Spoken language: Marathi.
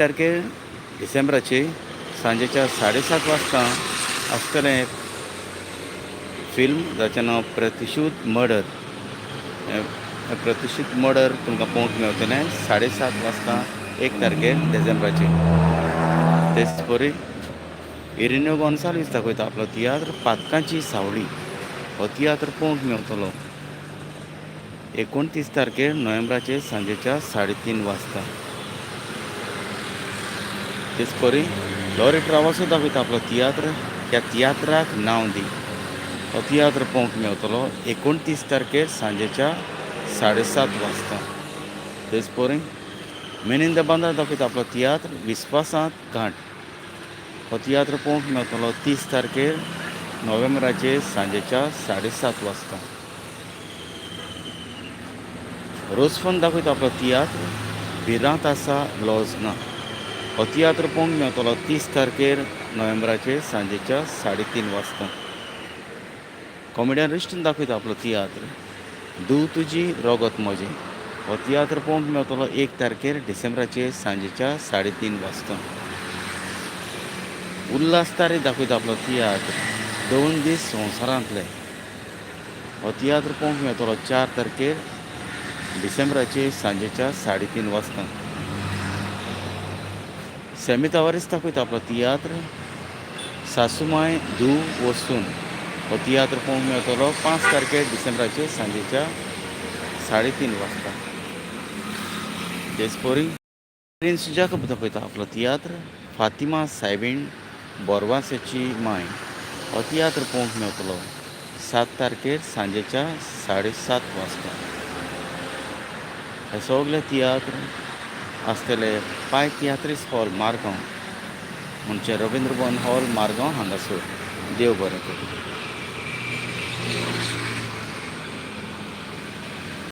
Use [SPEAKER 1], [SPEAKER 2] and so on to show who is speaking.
[SPEAKER 1] तारखेर डिसेंबराची सांजेच्या 7:30 वाजता आसतलें फिल्म जाचें नांव प्रतिशोध मर्डर. प्रतिशोध मर्डर तुमकां पळोवंक मेळटलें 7:30 वाजता 1 तारखेर डिसेंबराची. तेच परी इरिन्यो गोन्साल्वीस दाखयता आपलो तियात्र पातकांची सावळी. हो तियात्र पळोवंक मेळटलो 29 तारखेर नोव्हेंबराचे सांजेच्या 3:30 वाजता. तेच परी लॉरी ट्रावासो दाखयता आपलो तियात्र ह्या तियात्राक नांव दी. हो तियात्र पळोवंक मेळटलो 29 तारखेर सांजेच्या 7:30 वाजता. तेच परी मेनिंद बांदा दाखयता आपलो तियात्र विस्वासांत घाट. हो तियात्र पळोवंक मेळटलो 30 तारखेर नोव्हेंबराचे सांजेच्या 7:30 वाजता. रोजफोन दाखयता आपलो तियात्र भिरांत आसा लॉज ना. हो तियात्र पळोवंक मेळटलो 30 तारखेर नोव्हेंबराचे सांजेच्या 3:30 वाजता. कॉमेडियन रिश्टन दाखयता आपलो तियात्र धूव तुजी रगत म्हजें. हो तियात्र पळोवंक मेळटलो 1 तारखेर डिसेंबराचे सांजेच्या 3:30 वाजता. उल्हास तारी दाखयता आपलो तियात्र 2 दीस संवसारांतले. हो तियात्र पळोवंक मेळटलो 4 तारखेर डिसेंबराचे सांजेच्या 3:30 वाजता. सेमी तवारीस दाखयता आपलो तियात्र सासूमाय धूव वसून. हो तियात्र पळोवंक मेळटलो 5 तारखेर डिसेंबराचे सांजेच्या 3:30 वाजता. तेच परी प्रिन्स जाकब दाखयता आपलो तियात्र फातिमा सायबीण बोरवासाची माय. हो तियात्र पळोवंक मेळटलो 7 तारखेर सांजेच्या 7:30 वाजता. हे सगळे तियात्र आसतले पाय तियात्रीस हॉल मारगांव म्हणजे रवींद्र भवन हॉल मारगांव हांगासर. देव बरें करूं.